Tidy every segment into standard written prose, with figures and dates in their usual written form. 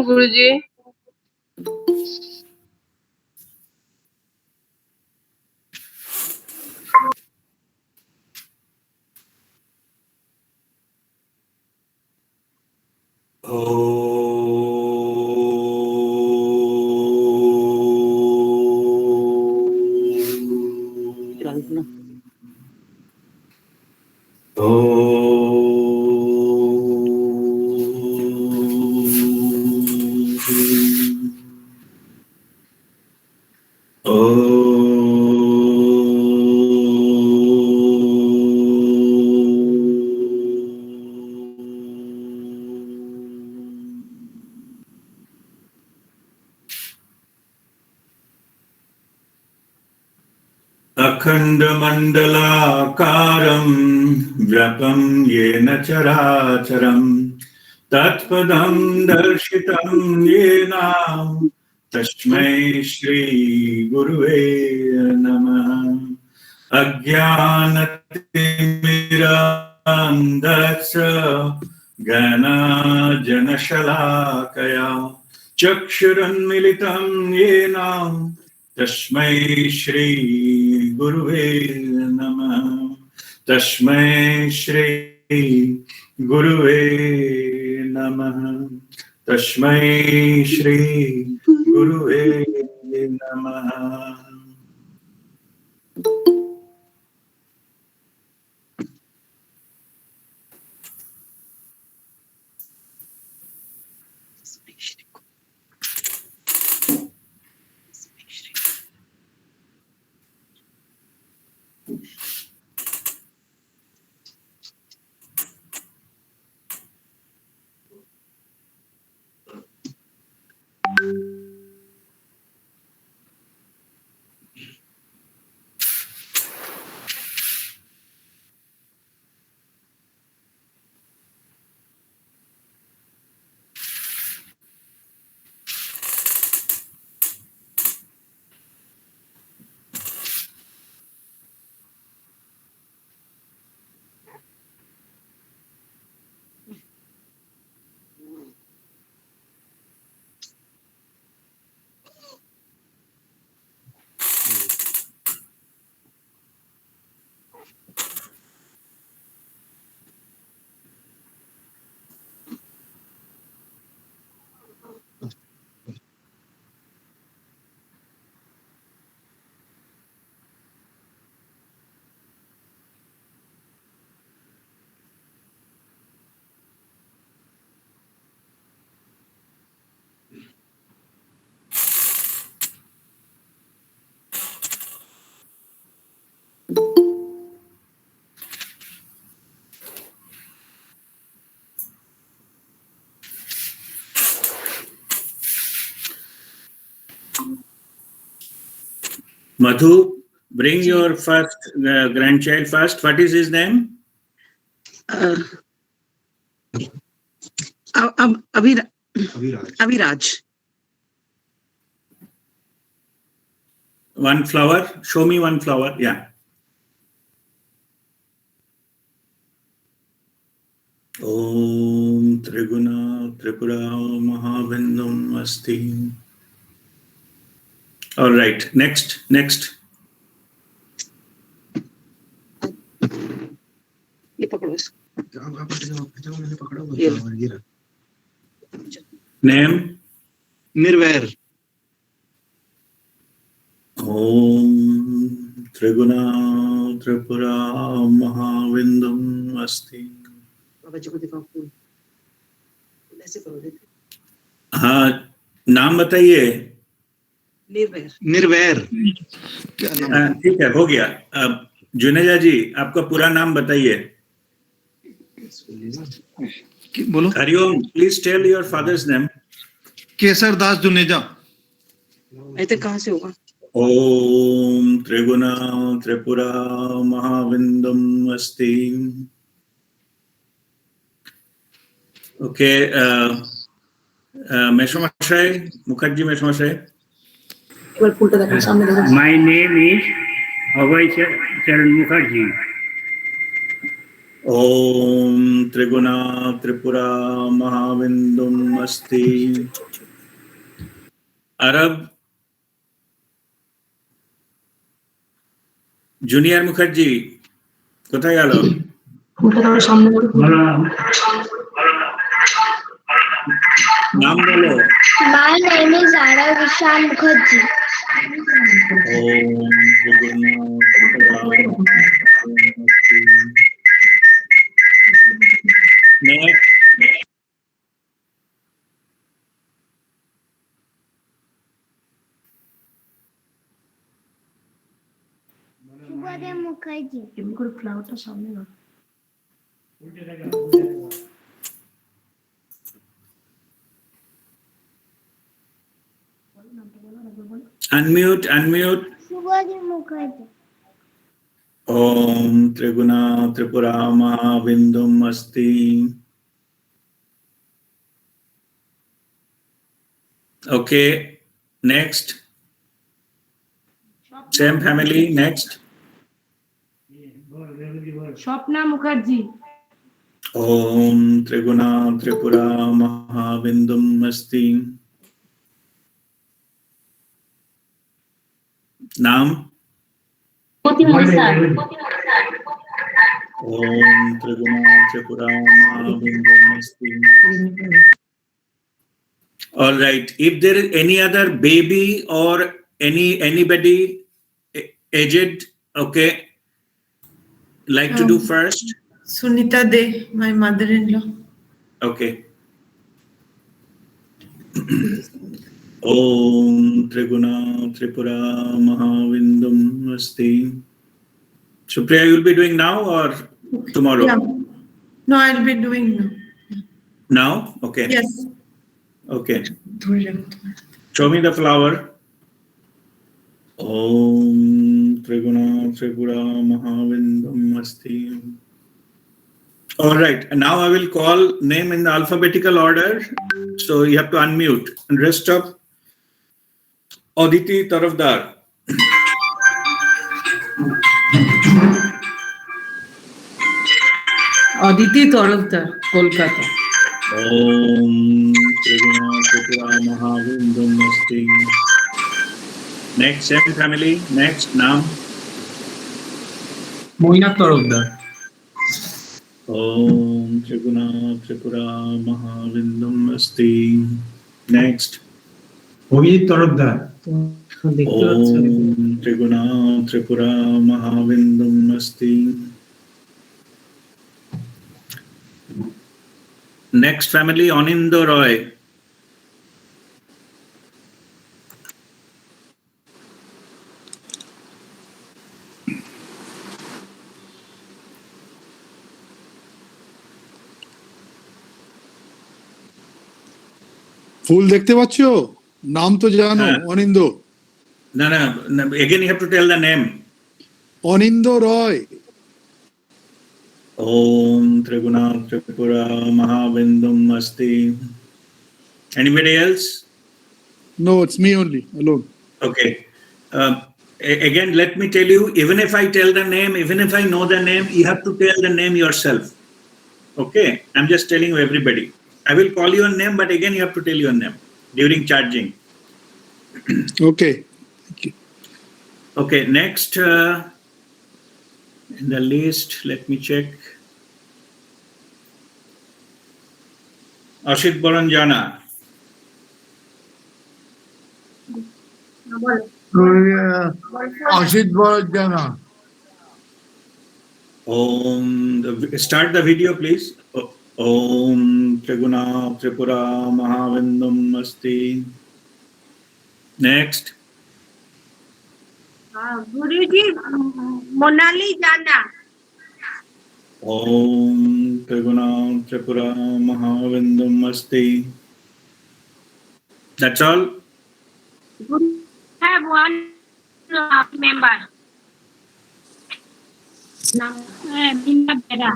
प्रणाम गुरुजी। अखण्डमण्डलाकारं व्याप्तं येन चराचरं तत्पदं दर्शितं येन तस्मै श्रीगुरुवे नमः। अज्ञानतिमिरान्धस्य ज्ञानाञ्जनशलाकया चक्षुरुन्मीलितं येन तस्मै श्री गुरुवे नमः। तस्मै श्री गुरुवे नमः। तस्मै श्री गुरुवे नमः। Madhu, bring your first grandchild first. What is his name? Aviraj. One flower. Show me one flower. Yeah. Om Triguna Tripura Mahavindam Asti. All right. Next. Name? Nirvair. Om Triguna Tripura Mahavindam Asti. हाँ, नाम बताइए। निर्वैर। ठीक है, हो गया। अब जुनेजा जी, आपका पूरा नाम बताइए। बोलो। Hariom, please tell your father's name. Kesar Das Juneja. ऐसे कहाँ से होगा? ओम त्रिगुणा त्रिपुरा महाविंदम अस्ति। Okay, Meshamashay, Mukherjee Meshamashay. My name is Abhay Charan Mukherjee. Om Triguna Tripura Mahavindum Asti. Arab. Junior Mukherjee. কোথায় গেল? নাম বলো। My name is Ara Vishal Mukherjee. Om Triguna Tripura Mahavindum Asti. Next. Shubhodaya Mukherjee. Unmute. Shubhodaya Mukherjee. Om Triguna Tripura Mahavindum Asti. Okay. Next. Same family. Next. Swapna Mukherjee. Om Triguna Tripura Mahavindum Asti. Naam. Om Triguna Tripura Mahavindum Asti. All right. If there is any other baby or anybody aged, okay, like to do first. Sunita De, my mother-in-law. Okay. Om Triguna Tripura Mahavindum Asti. Supriya, you will be doing now or tomorrow? Yeah. No, I'll be doing now. Now? Okay. Yes. Okay. Show me the flower. Om Triguna Tripura Mahavindam Asti. All right. And now I will call name in the alphabetical order. So you have to unmute. And rest of Aditi Tarafdar. Aditi Tarafdar, Kolkata. Om Triguna Tripura Mahavindam Asti. Next, same family. Next, Naam. Mainak Tarafdar. Om Triguna Tripura Mahavindam Asti. Next. Abhijit Tarafdar. Om Triguna Tripura Mahavindam Asti. Next family, Anindo Roy. ফুল দেখতে পাচ্ছ? নাম তো জানো, Anindo. No, again you have to tell the name. Anindo Roy. Om Triguna Tripura Mahavindam Asti. Anybody else? No, it's me only, alone. Okay. Again, let me tell you, even if I tell the name, even if I know the name, you have to tell the name yourself. Okay? I'm just telling you everybody. I will call your name, but again, you have to tell your name during charging. Okay. Thank you. Okay, next in the list, let me check. Ashit Baranjana. Ashit Baranjana. Start the video, please. Om Triguna Tripura Mahavindam Asti. Next. Guruji, Monali Jana. Om Triguna Tripura Mahavindam Asti. That's all? Have one member. Binda Bera.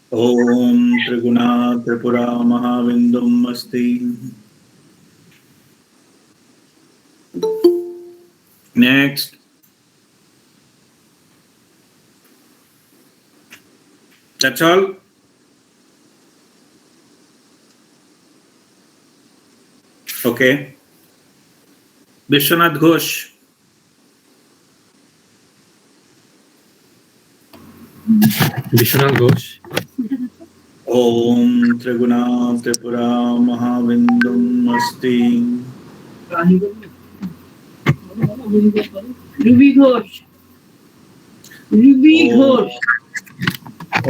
Om Triguna Tripura Mahavindam Asti. Next. That's all. Okay. Vishwanath Ghosh. Vishwanath Ghosh Om Triguna Tripura Mahavindum Asti. Ruby Ghosh Ruby Ghosh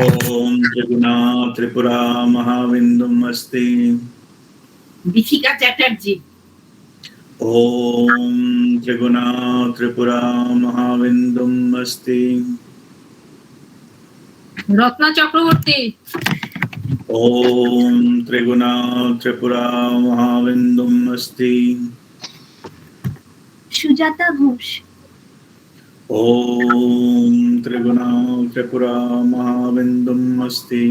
Om Triguna Tripura Mahavindum Asti. Dipika Chatterjee Om Triguna Tripura Mahavindum Asti. Ratna Chakraborty Om Triguna Tripura Mahavindum Asti. Sujata Ghosh Om Triguna Tripura Mahavindum Asti.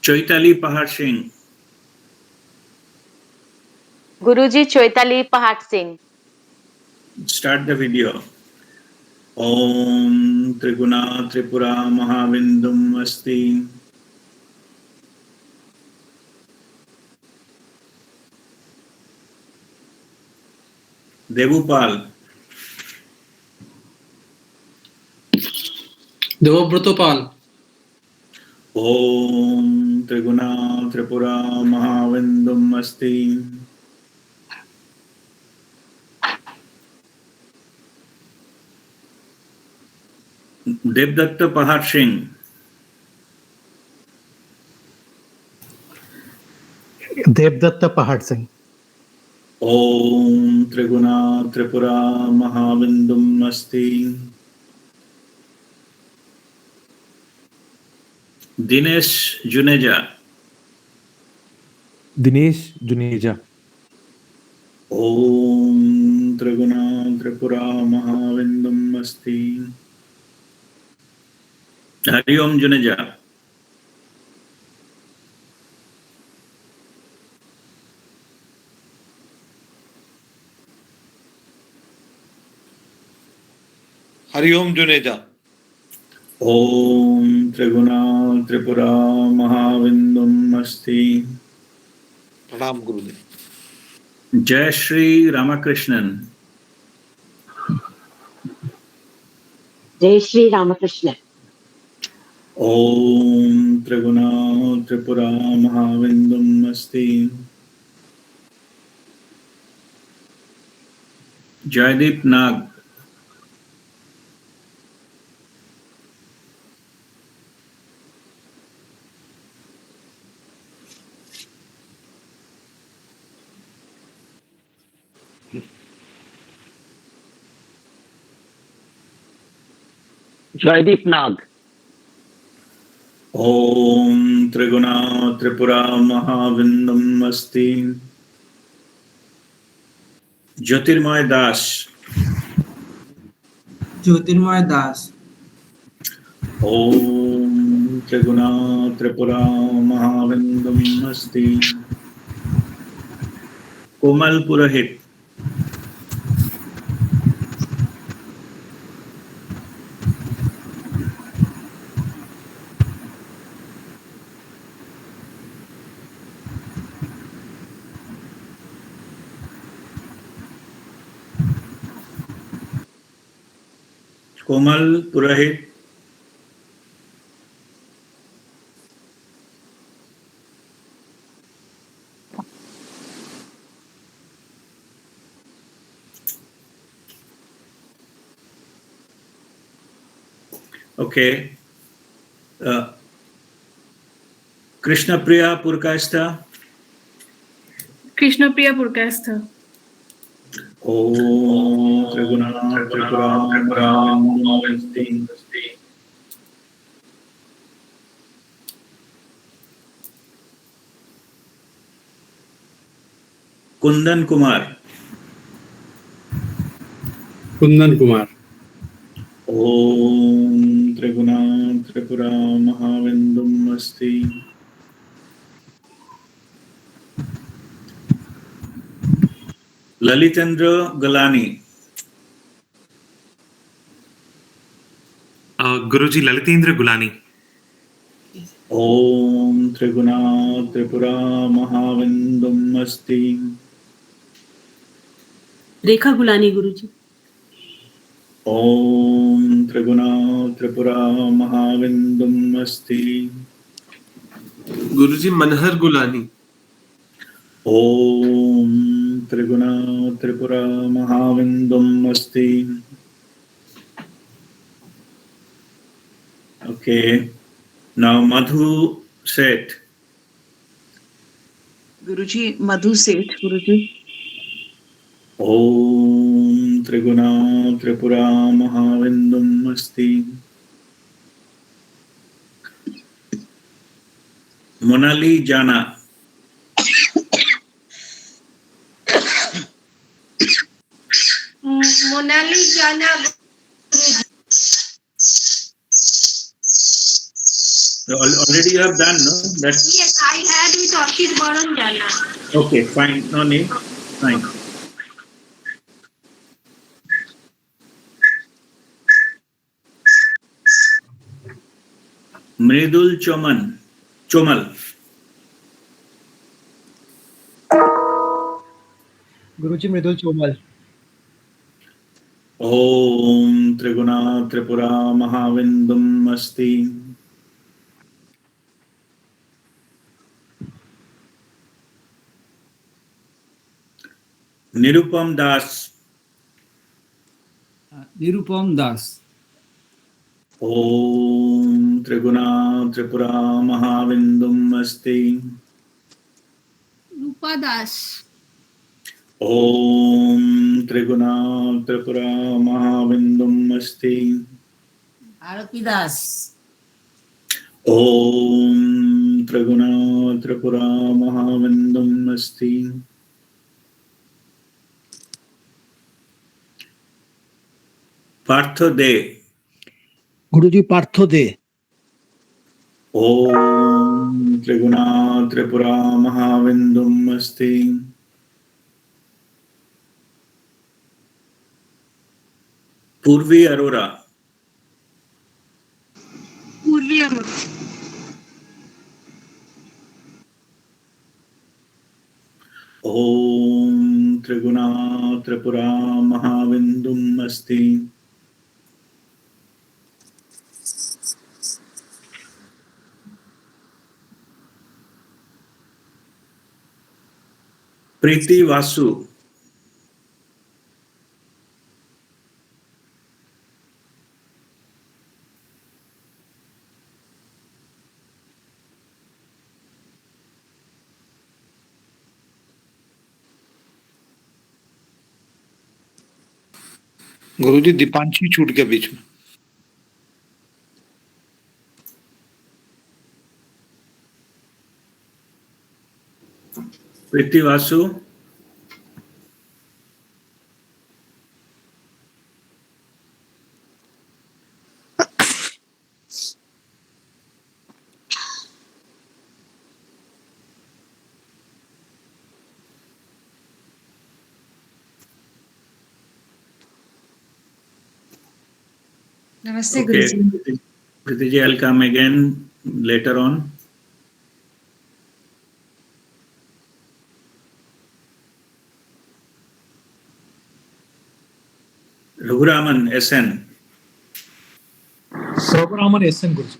Chaitali Pahar Singh. Guruji Chaitali Pahar Singh Start the video. Om Triguna Tripura Mahavindum Asti. Devupal. Devvrat Pal Om Triguna Tripura Mahavindum Asti. Devdatta Pahar Singh. Devdutt पहाड़ Singh Om Triguna Tripura Mahavindum Asti. Dinesh Juneja. Dinesh Juneja Om Triguna Tripura Mahavindum Asti. Hari Om Juneja. Hariom Juneja Om Triguna Tripura Mahavindum Asti. प्रणाम गुरुदेव Jai Shri Ramakrishnan. जय Shri Ramakrishna Om Triguna Tripura Mahavindum Asti. Jaideep Nag. Jaideep नाग Om Triguna Tripura Mahavindam Asti. Jyotirmay Das. Jyotirmay Das Om Triguna Tripura Mahavindam Asti. Komal Purahit. Komal Purahit. Okay. Krishna Priya Purkasta. Krishna Priya Purkastha. Om Triguna Tripura Mahavindam Asti. Kundan Kumar. Kundan Kumar Om Triguna Tripura Mahavindam Asti. Lalitendra Galani. गुरुजी ललितेंद्र Golani. ओम त्रिगुणा त्रिपुरा महाविंदुम अस्ति। रेखा Golani गुरुजी। ओम त्रिगुणा त्रिपुरा महाविंदुम अस्ति। गुरुजी Manhar Golani. ओम त्रिगुणा त्रिपुरा महाविंदुम अस्ति। Okay. Now Madhu Seth. गुरुजी मधु सेठ गुरुजी। ओम त्रिगुणा त्रिपुरा महाविंदुम अस्ति। मोनाली जाना। मोनाली जाना Already you have done, no? That's Yes, I had with Ashit Baran Jana. okay. Fine. No need. Fine. Mridul Chomal. गुरुजी मृदुल चोमल। ओम त्रिगुणा त्रिपुरा महाविंदुम अस्ति। निरुपम दास। निरुपम दास। ओम त्रिगुणा त्रिपुरा महाविंदुम अस्ति। रूपा दास। ओम त्रिगुणा त्रिपुरा महाविंदुम अस्ति। आरती दास। ओम त्रिगुणा त्रिपुरा महाविंदुम अस्ति। पार्थो दे। गुरुजी पार्थो दे। ओम त्रिगुणा त्रिपुरा महाविंदुम अस्ति। पूर्वी अरोरा। पूर्वी अरोरा। ओम त्रिगुणा त्रिपुरा महाविंदुम अस्ति। प्रीति वासु। गुरुजी दीपांशी छूट गया बीच में। प्रीति वासु। नमस्ते Okay. Guruji. Priti, I'll come again later on. Raghuraman SN. Raghuraman S N Guruji.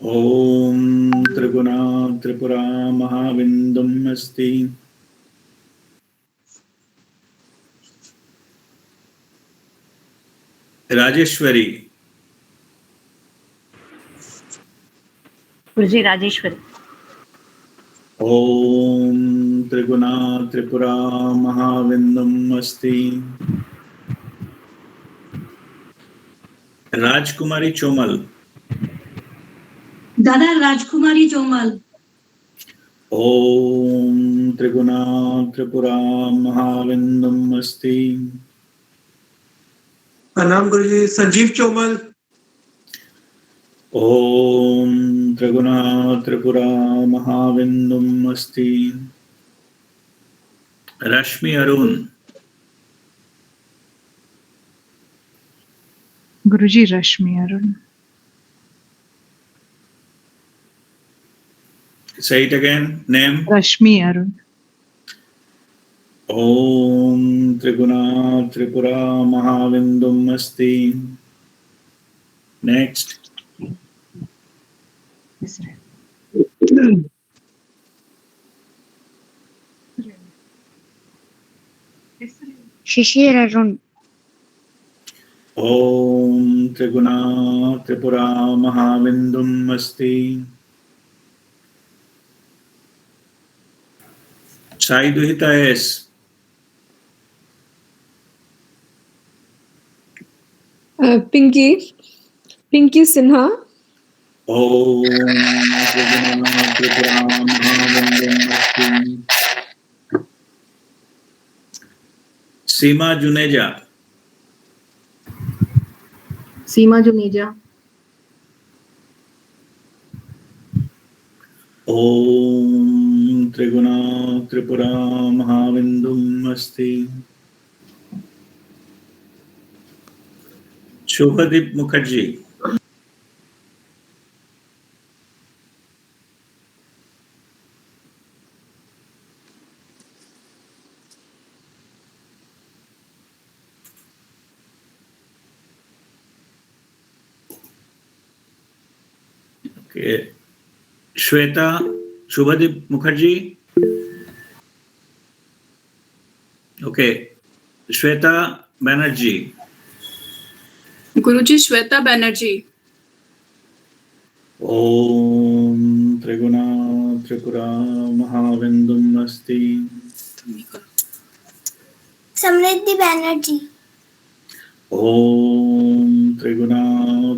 ओम त्रिगुणा त्रिपुरा महाविंदुम अस्ति। राजेश्वरी। गुरुजी राजेश्वरी। ओम त्रिगुणा त्रिपुरा महाविंदुम अस्ति। राजकुमारी चोमल। दादा राजकुमारी चोमल। ओम त्रिगुणा त्रिपुरा महाविंदुम अस्ति। प्रणाम गुरुजी। संजीव चोमल। ओम त्रिगुणा त्रिपुरा महाविंदुम अस्ति। रश्मि अरुण। गुरुजी रश्मि Arun Say it again. Name. Rashmi Arun Om Triguna Tripura Mahavindum Asti. Next. Shishir Arun Om Triguna Tripura Mahavindum Asti. Sai Duhita S. Pinky Sinha Om Triguna Tripura Mahavindum Asti. Seema Juneja. Seema Juneja Om Triguna Tripura Mahavindum Asti. Shubhadip Mukherjee. Okay. Shweta Shubhadip Mukherjee. Okay. Shweta Banerjee. Guruji Shweta Banerjee Om Triguna Tripura Mahavindum Asti. Samriddhi Banerjee Om Triguna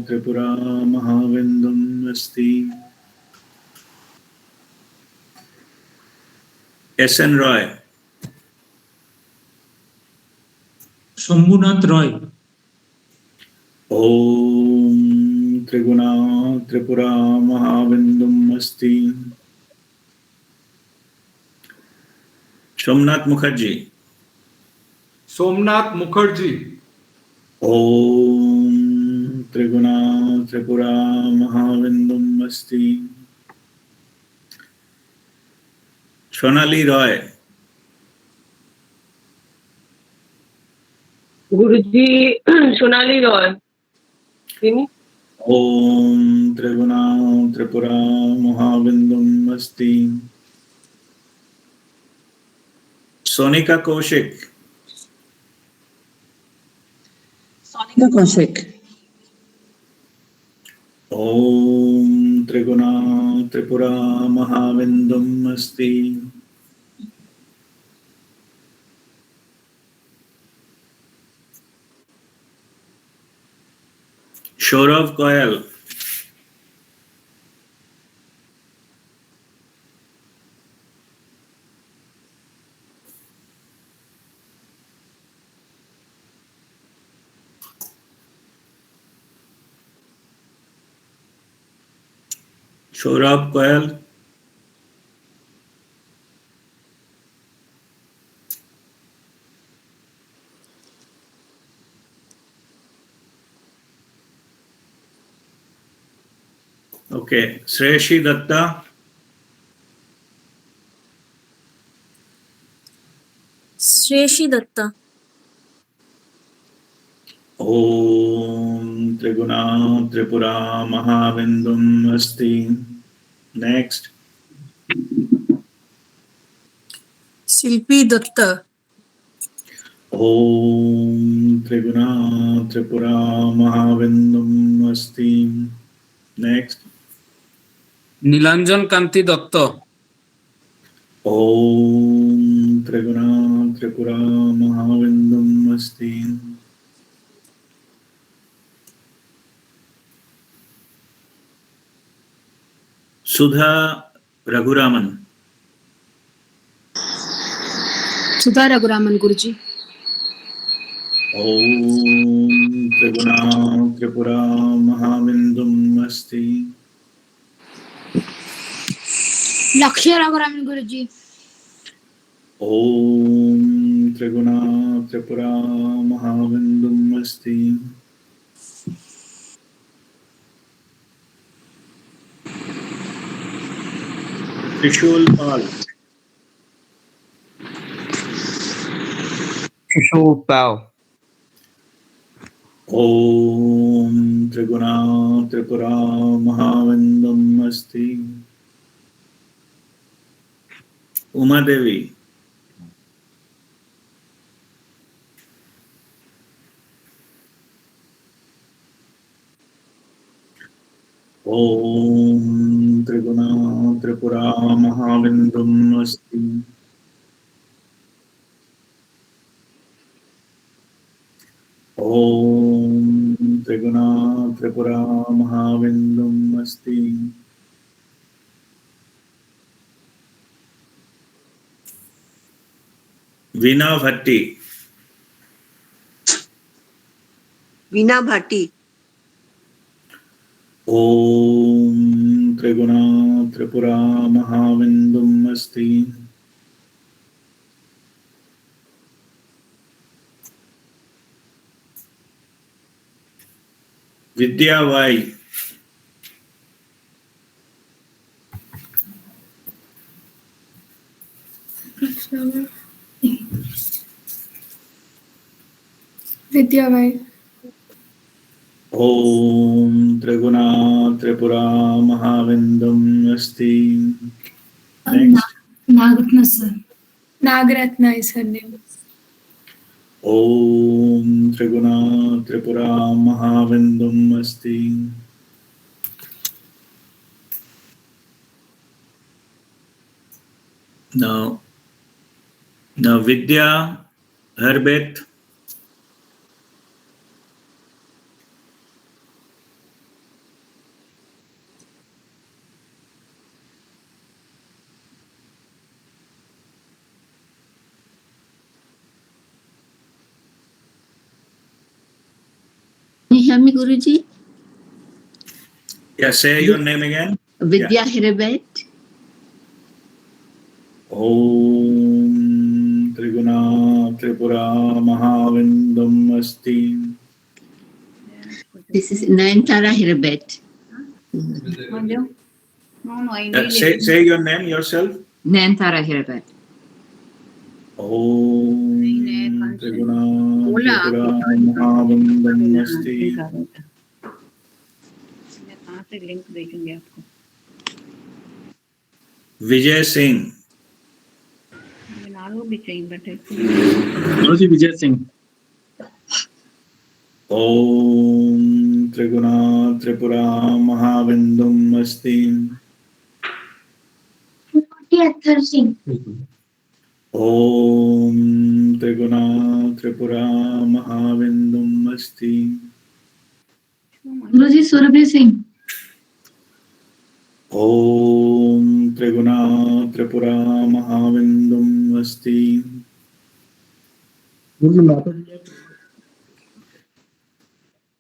Tripura Mahavindum Asti. S.N. Roy. Shambhunath Roy. Om Triguna Tripura Mahavindum Asti. Somnath Mukherjee. Somnath Mukherjee Om Triguna Tripura Mahavindum Asti. Sonali Roy. Guruji Sonali Roy Om Triguna Tripura Mahavindum Asti. Sonika Kaushik. Sonika Kaushik Om Triguna Tripura Mahavindum Asti. Shorav Goyal. Shorav Goyal. Okay, Shreyashi Datta. Shreyashi Dutta Om Triguna Tripura Mahavindum Asti. Next. Shilpi Dutta Om Triguna Tripura Mahavindum Asti. Next. Nilanjan Kanti Dutta Om Triguna Tripura Mahavindum Asti. Sudha Raghuraman. Sudha Raghuraman Guruji Om Triguna Tripura Mahavindum Asti. लक्ष्य रघुरामन गुरुजी Om Triguna Tripura Mahavindum Asti. Trishul Pal. Kishore Pal. Om Triguna Tripura Mahavindam Asti. Uma Devi. Om Triguna Tripura Mahavindam Asti. Om Triguna Tripura Mahavindam Asti. Veena Bhatti. वीणा Bhati Om Triguna Tripura Mahavindam Asti. Vidya Vai. विद्या भाई Om Triguna Tripura Mahavindam Asti. Next. Nagarathna sir Nagarathna is her name. Om Triguna Tripura Mahavindam Asti. Now Vidya Harbet. Can you hear me, Guruji? Yeah, say your name again. Vidya Hirabet. Om Triguna Tripura Mahavindam Asti. This is Nayantara Hirabet. Say your name yourself. Nayantara Hirabet. Om Triguna Tripura Mahavindam Asti. Link देखेंगे आपको Vijay Singh. नालो भी चाहिए but Guruji Vijay Singh Om Triguna Tripura Mahavindam Asti. Attar Singh Om Triguna Tripura Mahavindam Asti. Guruji Surabhi Singh Om Triguna Tripura Mahavindam Asti.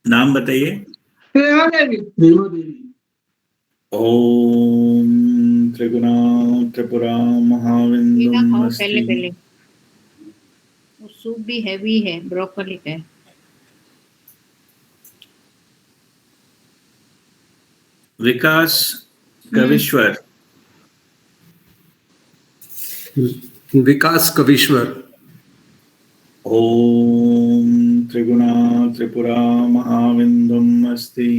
नाम बताइए. Om Triguna Tripura Mahavindam पहले Asti. पहले वो सूप भी हैवी है ब्रोकली का है. Vikas Kavishwar. विकास Kavishwar. Om Triguna Tripura Mahavindam Asti.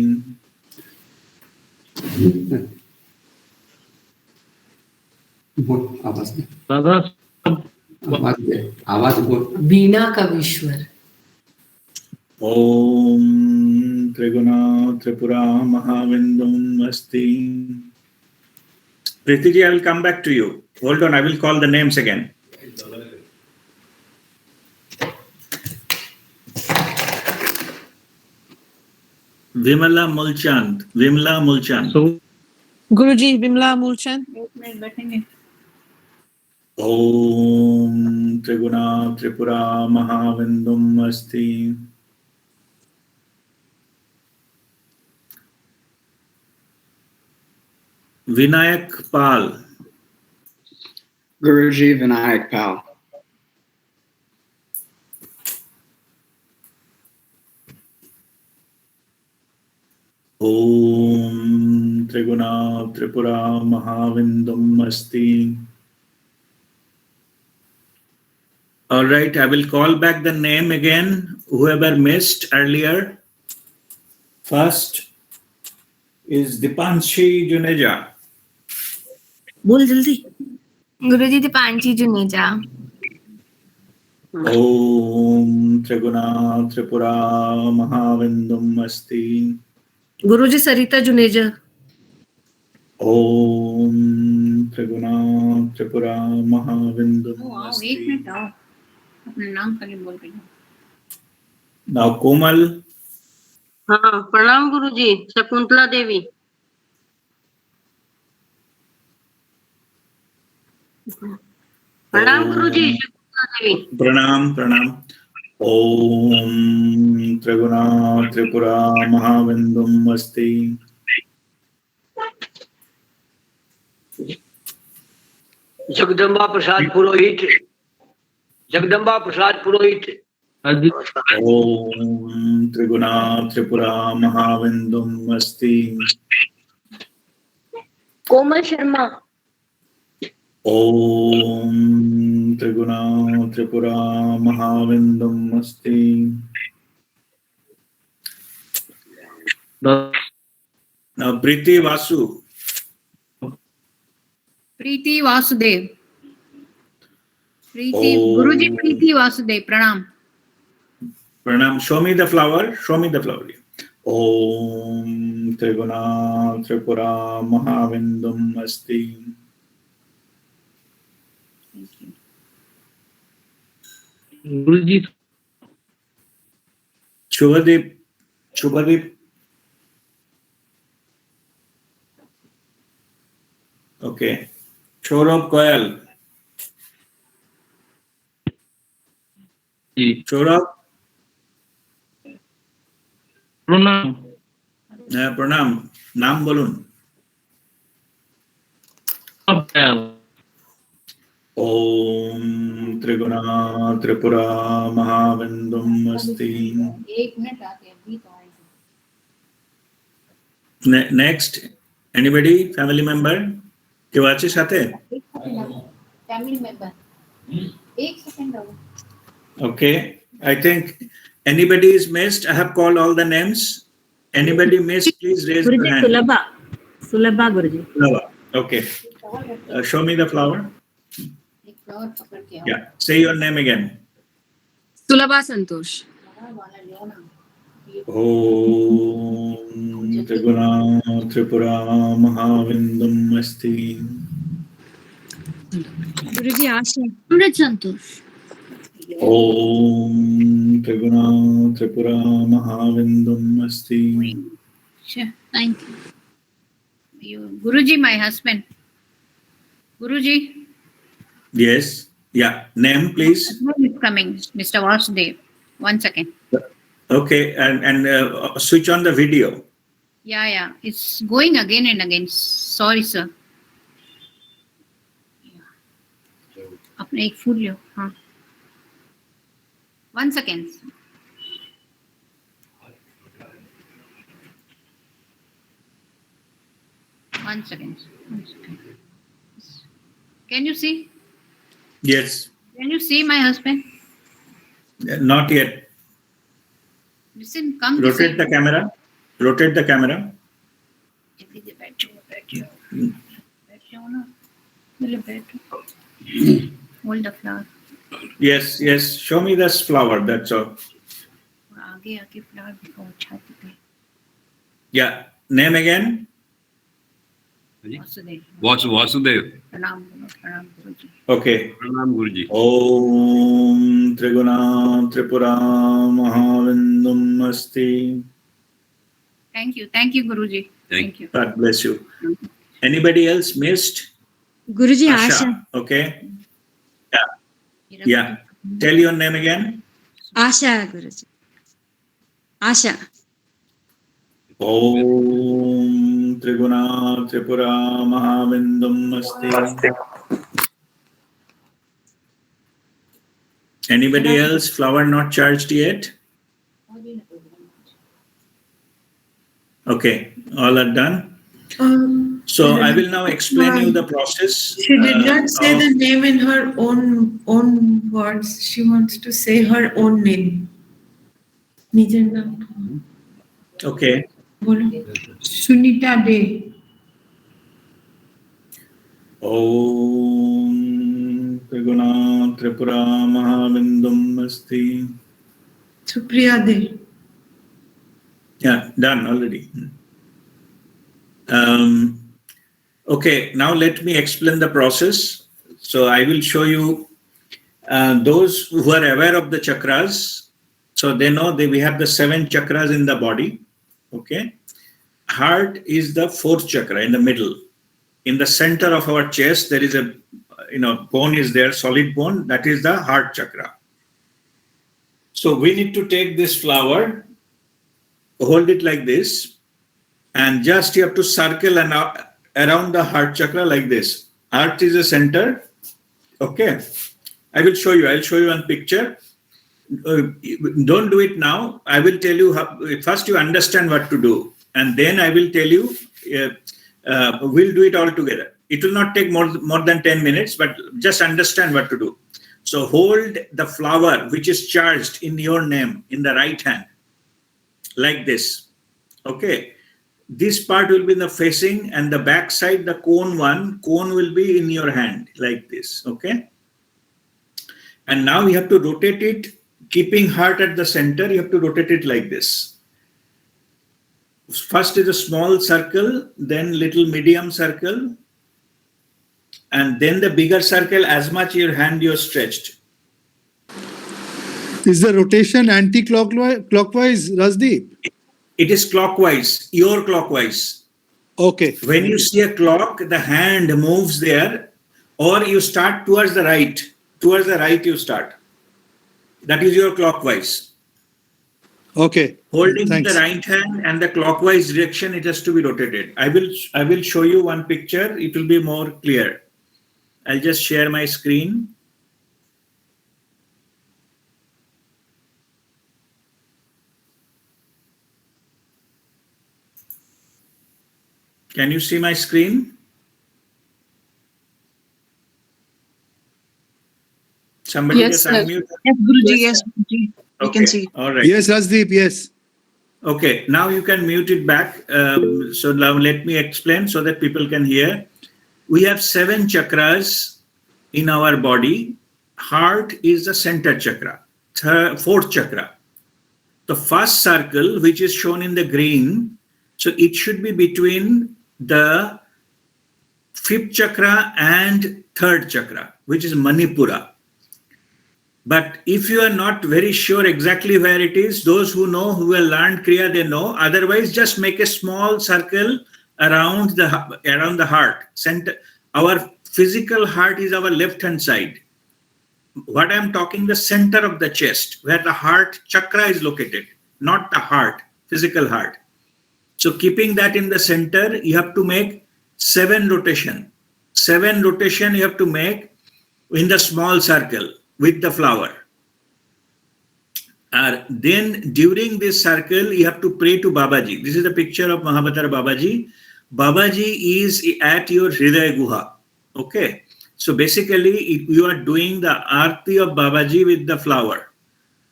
आवाज बोल. वीणा Kavishwar. Om Triguna Tripura Mahavindam Asti. Pritiji, I will come back to you. Hold on, I will call the names again. Vimala Mulchand. Vimla Mulchand. गुरुजी विमला मूलचंद. एक minute बैठेंगे. Om Triguna Tripura Mahavindam Asti. Vinayak Pal. Guruji Vinayak Pal. Om Triguna Tripura Mahavindam Asti. All right, I will call back the name again, whoever missed earlier. First is Dipanshi Juneja. बोल जल्दी. गुरुजी Deepanshi Juneja. Om Triguna Tripura Mahavindam Asti. गुरुजी सरिता Juneja. Om Triguna Tripura Mahavindam आओ एक Asti. Minute आओ अपना नाम खाली बोल के जाओ. Now Komal. हाँ प्रणाम गुरुजी. शकुंतला देवी. प्रणाम गुरुजी. Shakuntala Devi. Pranam. Om Triguna Tripura Mahavindam Asti. Jagdamba Prasad Purohit. Jagdamba Prasad Purohit. Om Triguna Tripura Mahavindam Asti. Komal Sharma. Om Triguna Tripura Mahavindam Asti. Now Priti Vasu. प्रीति वासुदेव. प्रीति ओम. गुरुजी प्रीति वासुदेव प्रणाम. Pranam. Show me the flower. Om Triguna Tripura Mahavindam Asti. Thank you. Guruji Shubhadeep. Okay. Saurabh Goyal. Ji Saurabh. प्रणाम. Pranam. Naam bolun. Om Triguna Tripura Mahavindam Asti. एक minute आते हैं अभी तो आएंगे. Next. Anybody? Family member? केव আছে সাথে? Family member. एक सेकंड आओ. Okay. I think anybody is missed. I have called all the names. Anybody missed, please raise your hand. Sulabha Guruji. Flower. Okay. Show me the flower. एक flower पकड़ के आओ. Yeah. Say your name again. सुलभा संतोष. बड़ा वाला लो ना. Om Triguna Tripura Mahavindam Asti. Guruji Asha. Amrit Santosh. Om Triguna Tripura Mahavindam Asti. Sure. Thank you. You, Guruji, my husband. Guruji, Yes. Yeah. Name, please. husband is coming, Mr. Vasudev. 1 second. Okay. And switch on the video. Yeah. It's going again and again. Sorry, sir. अपने एक फूल लो. हाँ. 1 second. One second. Can you see? Yes. Can you see my husband? Not yet. Listen, come this Rotate the side. camera. Rotate the camera. जल्दी से बैठो ना. बोले बैठो. Hold the flower. Yes. Show me this flower. That's all. आगे flower दिखाओ छाती पे. Yeah. Name again. Vasudev. Vasudev. प्रणाम गुरुजी. Okay. प्रणाम गुरुजी. Om Triguna Tripura Mahavindam Asti. Thank you, Guruji. Thank you. God bless you. Anybody else missed? Guruji Asha. Okay. Yeah. Tell your name again. Asha Guruji. Asha. Om Triguna Tripura Mahavindam Asti. Anybody else? Flower not charged yet? Okay, all are done. So I will now explain you the process. She did not say of- the name in her own words. She wants to say her own name. নিজের নাম Okay. বলো। সুনিতা দে। Om Triguna Tripura Mahavindam Asti. Supriya they. Yeah, done already. Okay, now let me explain the process. So I will show you those who are aware of the chakras. So they know that we have the 7 chakras in the body. Okay, heart is the 4th chakra in the middle. In the center of our chest, there is a bone is there, solid bone. That is the heart chakra. So we need to take this flower, hold it like this, and just you have to circle and around the heart chakra like this. Heart is the center. Okay, I will show you. I'll show you one picture. Don't do it now. I will tell you how. First, you understand what to do, and then I will tell you. We'll do it all together. It will not take more than 10 minutes, but just understand what to do. So hold the flower which is charged in your name in the right hand, like this. Okay. This part will be in the facing, and the back side, the cone will be in your hand, like this. Okay. And now you have to rotate it, keeping heart at the center. You have to rotate it like this. First is a small circle, then little medium circle, and then the bigger circle as much your hand you stretched. Is the rotation anti-clockwise, Rasdeep? It is clockwise, your clockwise. Okay. When you see a clock, the hand moves there, or you start towards the right. Towards the right you start. That is your clockwise. Okay. Holding Thanks. the right hand and the clockwise direction, it has to be rotated. I will show you one picture. It will be more clear. I'll just share my screen. Can you see my screen? Somebody just unmute. Yes, Guruji, yes, Guruji. We Okay. can see. All right. Yes, Rasdeep, yes. Okay, now you can mute it back. So now let me explain so that people can hear. We have 7 chakras in our body. Heart is the center chakra, 4th chakra. The first circle, which is shown in the green, so it should be between the 5th chakra and 3rd chakra, which is Manipura. But if you are not very sure exactly where it is, those who know, who have learned Kriya, they know. Otherwise, just make a small circle around the heart. Center. Our physical heart is our left-hand side. What I'm talking, the center of the chest, where the heart chakra is located, not the heart, physical heart. So keeping that in the center, you have to make 7 rotation. 7 rotation you have to make in the small circle with the flower. Then during this circle, you have to pray to Babaji. This is a picture of Mahavatar Babaji. Babaji is at your Hridaya Guha. Okay. So basically, you are doing the Aarti of Babaji with the flower.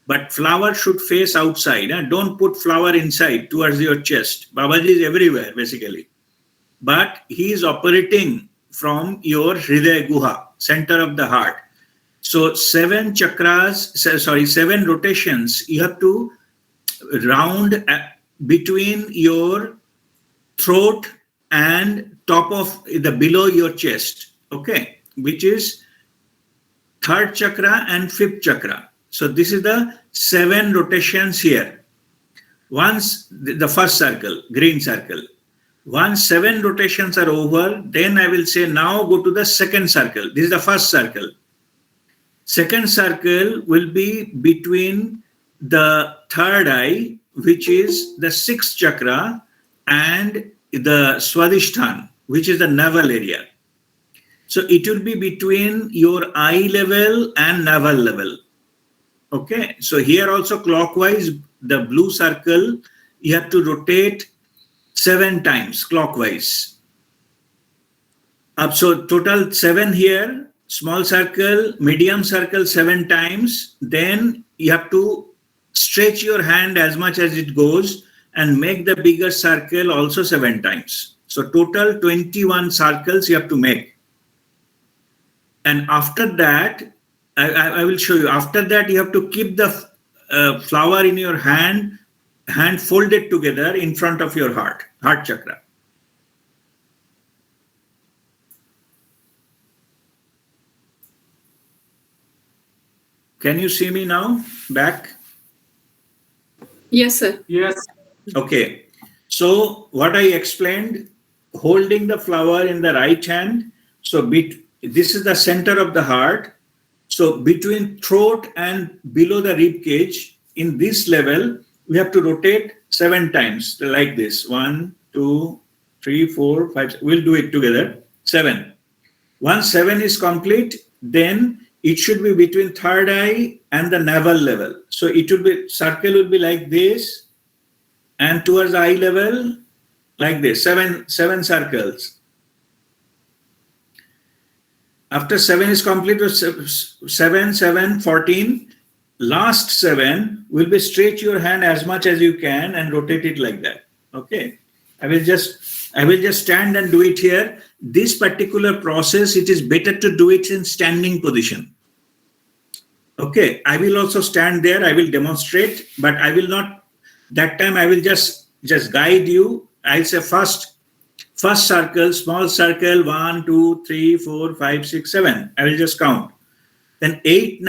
But flower should face outside. Don't put flower inside towards your chest. Babaji is everywhere, basically. But he is operating from your Hridaya Guha, center of the heart. So 7 rotations you have to round between your throat and top of the below your chest, okay, which is 3rd chakra and 5th chakra. So this is the 7 rotations here. Once the first circle, green circle, once 7 rotations are over, then I will say now go to the 2nd circle. This is the first circle. 2nd circle will be between the 3rd eye, which is the 6th chakra, and the Swadhisthana, which is the navel area. So it will be between your eye level and navel level. Okay, so here also clockwise, the blue circle, you have to rotate 7 times clockwise. Up, so total 7 here, small circle, medium circle 7 times. Then you have to stretch your hand as much as it goes and make the bigger circle also 7 times. So total 21 circles you have to make. And after that, I will show you. After that, you have to keep the flower in your hand folded together in front of your heart chakra. Can you see me now? Back? Yes, sir. Yes. Okay. So what I explained, holding the flower in the right hand. So this is the center of the heart. So between throat and below the rib cage, in this level, we have to rotate 7 times like this. 1, 2, 3, 4, 5. We'll do it together. 7. Once 7 is complete, then it should be between third eye and the navel level. So it will be, circle will be like this, and towards eye level, like this, 7 circles. After 7 is complete, 7, 7, 14. Last 7 will be stretch your hand as much as you can and rotate it like that. Okay. I will just stand and do it here. This particular process, it is better to do it in standing position. Okay. I will also stand there. I will demonstrate, but I will not, that time I will just guide you. I'll say first circle, small circle, 1, 2, 3, 4, 5, 6, 7. I will just count. Then 8,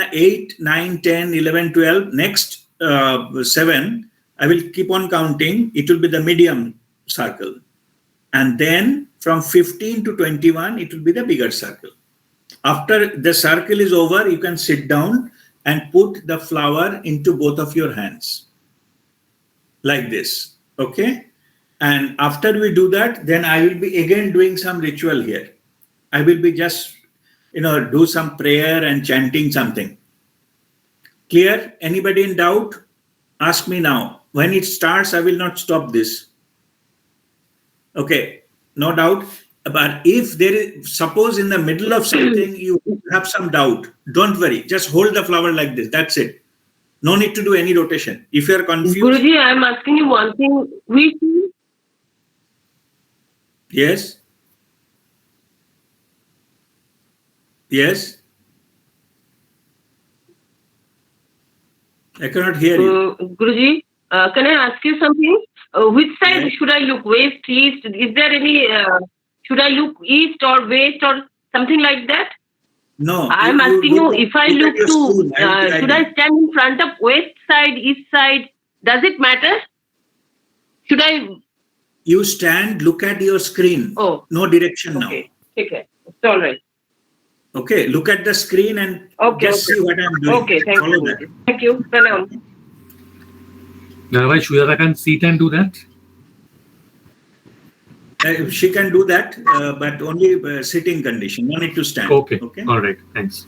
9, 10, 11, 12. Next 7, I will keep on counting. It will be the medium circle. And then from 15 to 21, it will be the bigger circle. After the circle is over, you can sit down and put the flower into both of your hands. Like this. Okay? And after we do that, then I will be again doing some ritual here. I will be just, do some prayer and chanting something. Clear? Anybody in doubt? Ask me now. When it starts, I will not stop this. Okay, no doubt. But if there is, suppose in the middle of something, you have some doubt, don't worry. Just hold the flower like this. That's it. No need to do any rotation. If you are confused. Guruji, I am asking you one thing. Yes. Yes. I cannot hear you. Guruji, can I ask you something? Which side should I look? West, east? Is there any, should I look east or west or something like that? No. I am asking you, if I look to, should I stand in front of west side, east side? Does it matter? Should I? You stand, look at your screen. Oh. No direction now. Okay. Okay. It's all right. Okay, look at the screen and just see what I'm doing. Okay, thank Follow you. that. Thank you. Pranam. Narvai Shuyara can sit and do that? She can do that, but only sitting condition. No need to stand. Okay. All right. Thanks.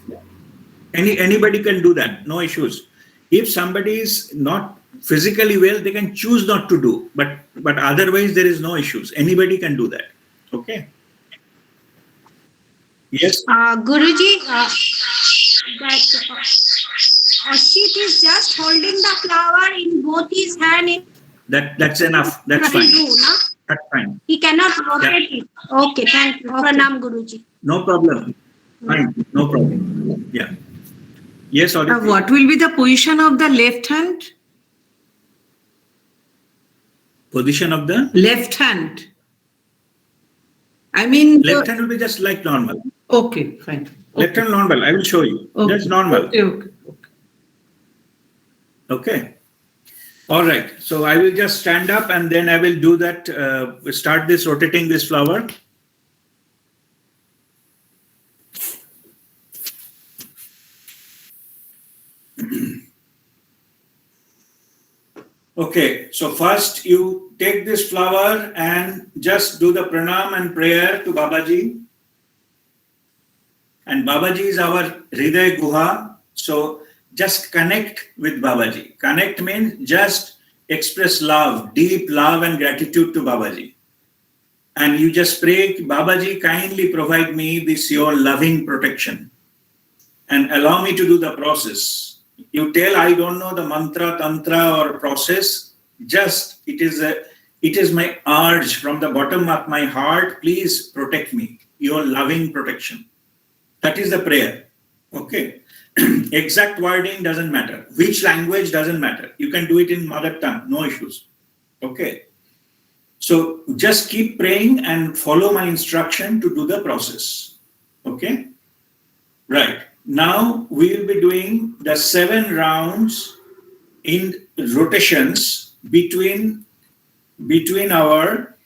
Anybody can do that. No issues. If somebody is not physically well, they can choose not to do. But otherwise, there is no issues. Anybody can do that. Okay. Yes. Guruji, that Ashit is just holding the flower in both his hand. That's enough. That's fine. That's fine. He cannot rotate it. Okay, thank you. Pranam, Guruji. No problem. Fine. No problem. Yeah. Yes, Aditi. What will be the position of the left hand? Position of the Left hand. I mean, left hand will be just like normal. Okay, fine. Left hand normal. I will show you. Okay. Just normal. Okay. Okay. All right. So I will just stand up and then I will do that. Start this rotating this flower. Okay. So first you take this flower and just do the pranam and prayer to Babaji. And Babaji is our Hriday Guha. So just connect with Babaji. Connect means just express love, deep love and gratitude to Babaji. And you just pray, Babaji, kindly provide me this your loving protection and allow me to do the process. You tell, I don't know the mantra, tantra or process. Just, it is my urge from the bottom of my heart. Please protect me, your loving protection. That is the prayer. Okay. Exact wording doesn't matter. Which language doesn't matter. You can do it in mother tongue, no issues. Okay. So just keep praying and follow my instruction to do the process. Okay. Right. Now we will be doing the 7 rounds in rotations between our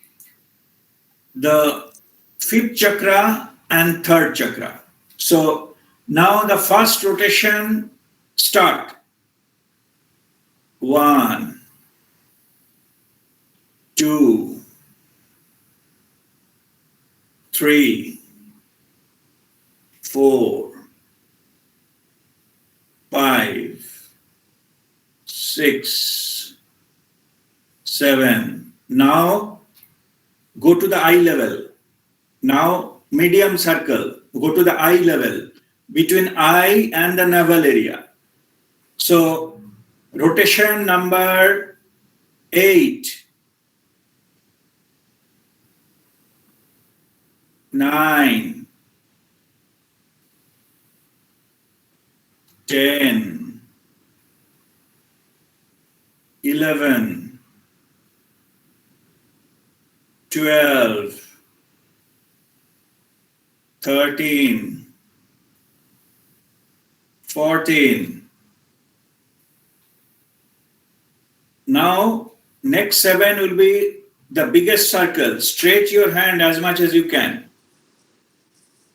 the 5th chakra and 3rd chakra. So now the first rotation start. 1, 2, 3, 4, 5, 6, 7. Now go to the eye level. Now medium circle. Go to the eye level between eye and the navel area. So rotation number 8, 9, 10, 11, 12, 13, 14. Now, next 7 will be the biggest circle. Stretch your hand as much as you can.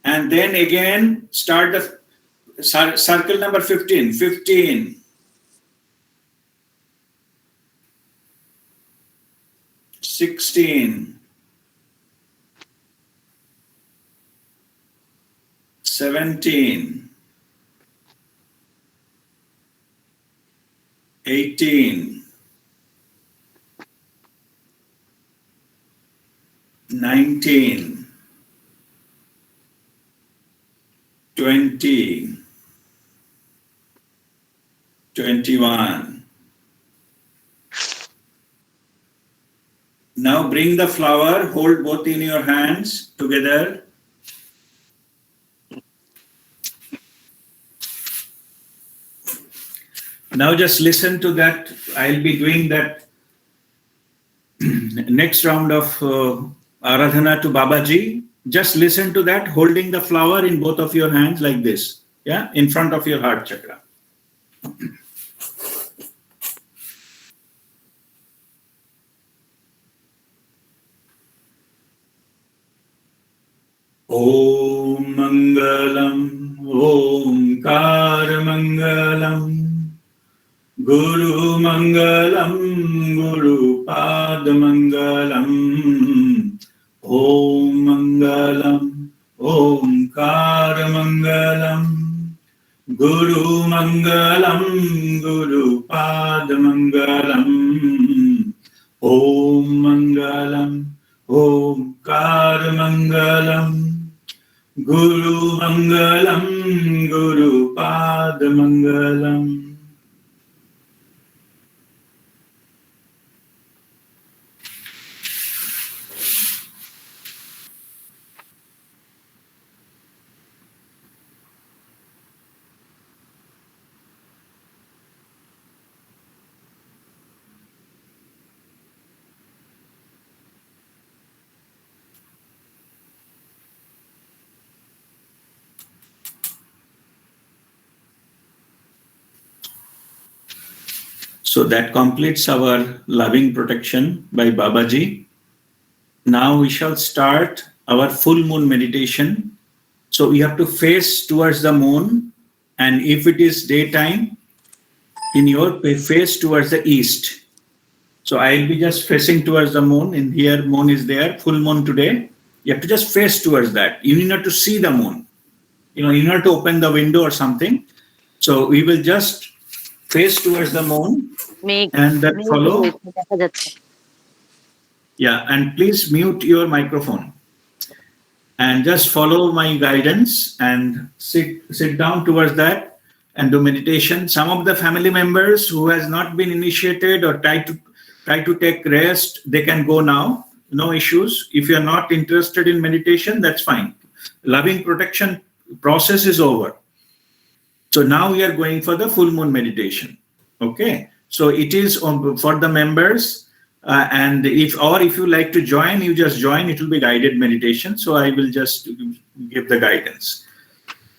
And then again, start the circle number 15. 15. 16. 17. 18. 19. 20. 21. Now bring the flower, hold both in your hands together. Now just listen to that. I'll be doing that next round of Aradhana to Babaji. Just listen to that, holding the flower in both of your hands like this, yeah, in front of your heart chakra. Om Mangalam, Omkar Mangalam. Guru Mangalam, Guru Pad Mangalam, Om Mangalam, Omkar Mangalam, Guru Mangalam, Guru Pad Mangalam, Om Mangalam, Omkar Mangalam, Guru Mangalam, Guru Pad Mangalam. So that completes our loving protection by Babaji. Now we shall start our full moon meditation. So we have to face towards the moon, and if it is daytime, in your face towards the east. So I'll be just facing towards the moon. In here, moon is there, full moon today. You have to just face towards that. You need not to see the moon. You need not to open the window or something. So we will just face towards the moon, and that follow. Yeah, and please mute your microphone and just follow my guidance and sit down towards that and do meditation. Some of the family members who has not been initiated or try to take rest, they can go now. No issues. If you are not interested in meditation, that's fine. Loving protection process is over. So now we are going for the full moon meditation. Okay. So it is for the members. And if you like to join, you just join. It will be guided meditation. So I will just give the guidance.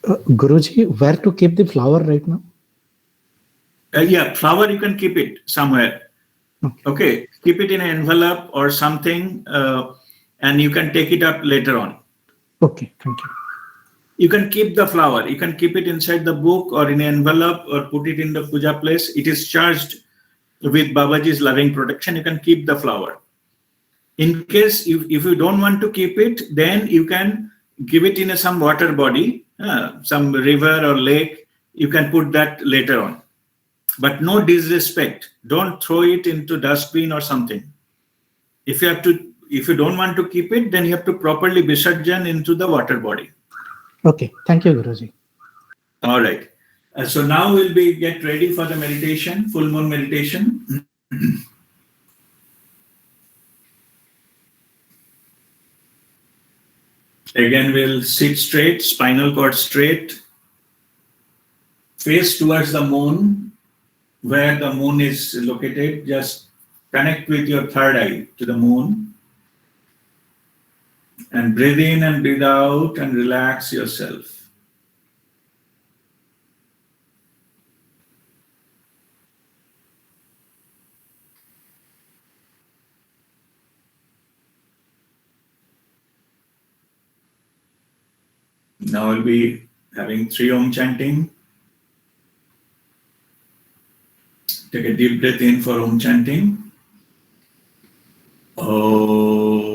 Guruji, where to keep the flower right now? Yeah, flower, you can keep it somewhere. Okay. Keep it in an envelope or something, and you can take it up later on. Okay, thank you. You can keep the flower. You can keep it inside the book or in an envelope or put it in the puja place. It is charged with Babaji's loving protection. You can keep the flower. In case if you don't want to keep it, then you can give it in some water body, some river or lake. You can put that later on. But no disrespect. Don't throw it into dustbin or something. If you don't want to keep it, then you have to properly visarjan into the water body. Okay, thank you, Guruji. All right. So now we'll get ready for the meditation, full moon meditation. Again, we'll sit straight, spinal cord straight, face towards the moon, where the moon is located. Just connect with your third eye to the moon. And breathe in and breathe out and relax yourself. Now I'll be having 3 Om chanting. Take a deep breath in for Om chanting. Oh.